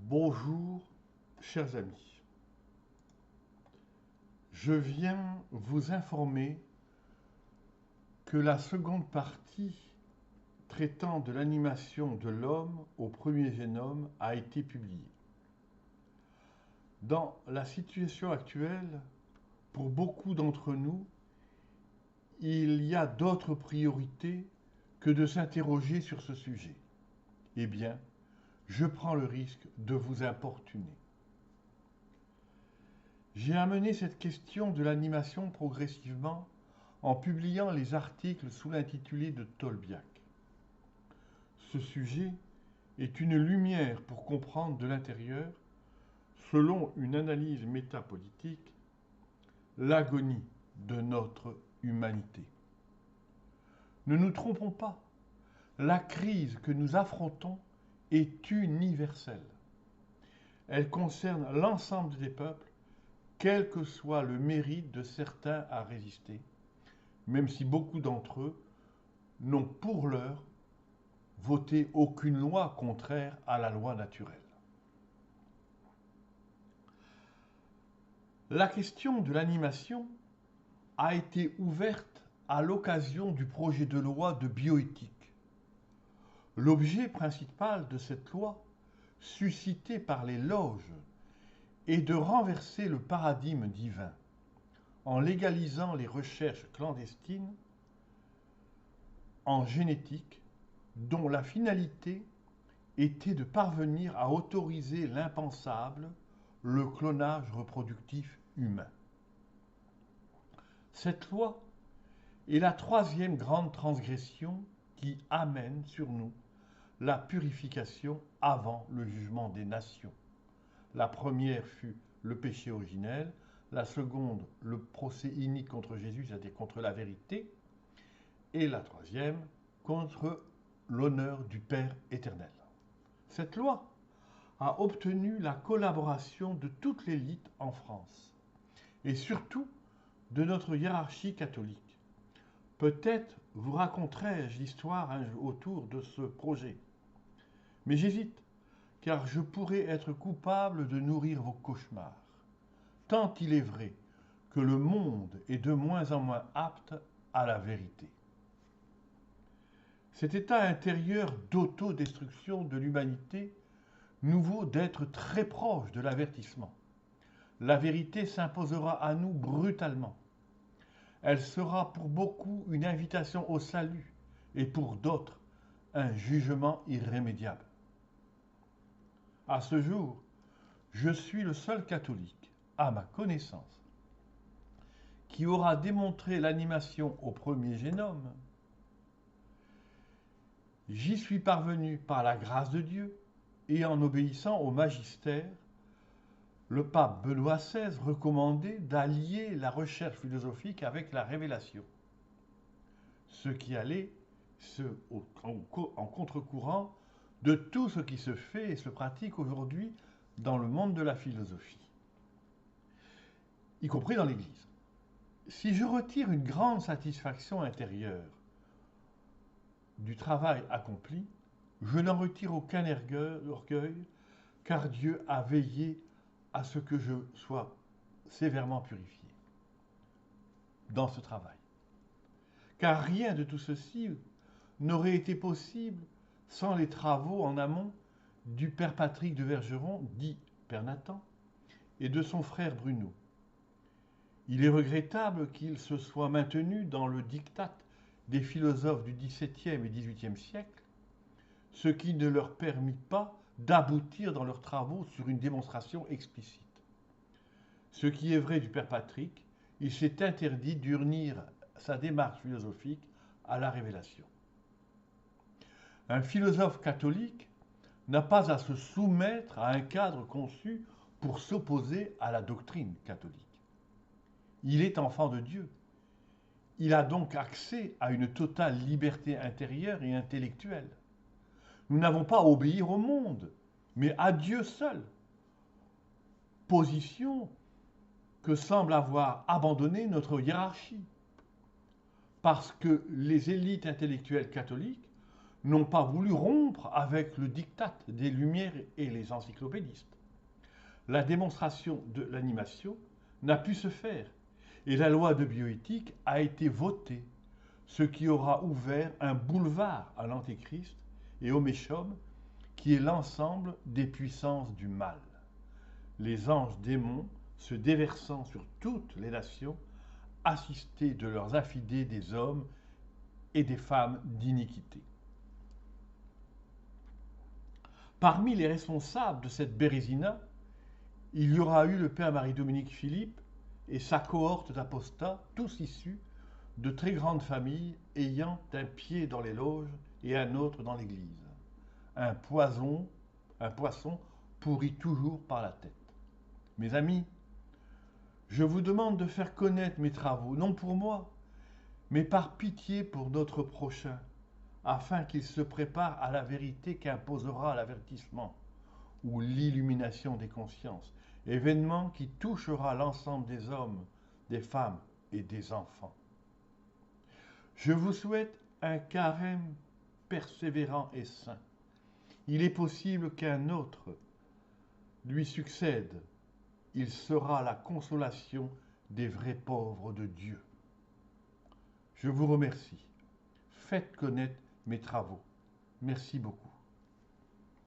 Bonjour, chers amis. Je viens vous informer que la seconde partie traitant de l'animation de l'homme au premier génome a été publiée. Dans la situation actuelle, pour beaucoup d'entre nous, il y a d'autres priorités que de s'interroger sur ce sujet. Eh bien, je prends le risque de vous importuner. J'ai amené cette question de l'animation progressivement en publiant les articles sous l'intitulé de Tolbiac. Ce sujet est une lumière pour comprendre de l'intérieur, selon une analyse métapolitique, l'agonie de notre humanité. Ne nous trompons pas, la crise que nous affrontons est universelle. Elle concerne l'ensemble des peuples, quel que soit le mérite de certains à résister, même si beaucoup d'entre eux n'ont pour l'heure voté aucune loi contraire à la loi naturelle. La question de l'animation a été ouverte à l'occasion du projet de loi de bioéthique. L'objet principal de cette loi, suscité par les loges, est de renverser le paradigme divin en légalisant les recherches clandestines en génétique dont la finalité était de parvenir à autoriser l'impensable, le clonage reproductif humain. Cette loi est la troisième grande transgression qui amène sur nous la purification avant le jugement des nations. La première fut le péché originel, la seconde, le procès inique contre Jésus, c'est-à-dire contre la vérité, et la troisième, contre l'honneur du Père éternel. Cette loi a obtenu la collaboration de toute l'élite en France, et surtout de notre hiérarchie catholique. Peut-être vous raconterai-je l'histoire autour de ce projet. Mais j'hésite, car je pourrais être coupable de nourrir vos cauchemars. Tant il est vrai que le monde est de moins en moins apte à la vérité. Cet état intérieur d'autodestruction de l'humanité nous vaut d'être très proche de l'avertissement. La vérité s'imposera à nous brutalement. Elle sera pour beaucoup une invitation au salut et pour d'autres un jugement irrémédiable. À ce jour, je suis le seul catholique, à ma connaissance, qui aura démontré l'animation au premier génome. J'y suis parvenu par la grâce de Dieu et en obéissant au magistère. Le pape Benoît XVI recommandait d'allier la recherche philosophique avec la révélation, ce qui allait en contre-courant de tout ce qui se fait et se pratique aujourd'hui dans le monde de la philosophie, y compris dans l'Église. Si je retire une grande satisfaction intérieure du travail accompli, je n'en retire aucun orgueil, car Dieu a veillé à ce que je sois sévèrement purifié dans ce travail. Car rien de tout ceci n'aurait été possible sans les travaux en amont du père Patrick de Vergeron, dit Père Nathan, et de son frère Bruno. Il est regrettable qu'il se soit maintenu dans le diktat des philosophes du XVIIe et XVIIIe siècle, ce qui ne leur permit pas d'aboutir dans leurs travaux sur une démonstration explicite. Ce qui est vrai du père Patrick, il s'est interdit d'unir sa démarche philosophique à la révélation. Un philosophe catholique n'a pas à se soumettre à un cadre conçu pour s'opposer à la doctrine catholique. Il est enfant de Dieu. Il a donc accès à une totale liberté intérieure et intellectuelle. Nous n'avons pas à obéir au monde, mais à Dieu seul. Position que semble avoir abandonnée notre hiérarchie. Parce que les élites intellectuelles catholiques n'ont pas voulu rompre avec le diktat des Lumières et les encyclopédistes. La démonstration de l'animation n'a pu se faire et la loi de bioéthique a été votée, ce qui aura ouvert un boulevard à l'Antéchrist et au Méchom, qui est l'ensemble des puissances du mal. Les anges démons se déversant sur toutes les nations, assistés de leurs affidés des hommes et des femmes d'iniquité. Parmi les responsables de cette bérésina, il y aura eu le père Marie-Dominique Philippe et sa cohorte d'apostats, tous issus de très grandes familles ayant un pied dans les loges et un autre dans l'église. Un poisson pourrit toujours par la tête. Mes amis, je vous demande de faire connaître mes travaux, non pour moi, mais par pitié pour notre prochain, afin qu'il se prépare à la vérité qu'imposera l'avertissement ou l'illumination des consciences, événement qui touchera l'ensemble des hommes, des femmes et des enfants. Je vous souhaite un carême persévérant et saint. Il est possible qu'un autre lui succède. Il sera la consolation des vrais pauvres de Dieu. Je vous remercie. Faites connaître mes travaux. Merci beaucoup.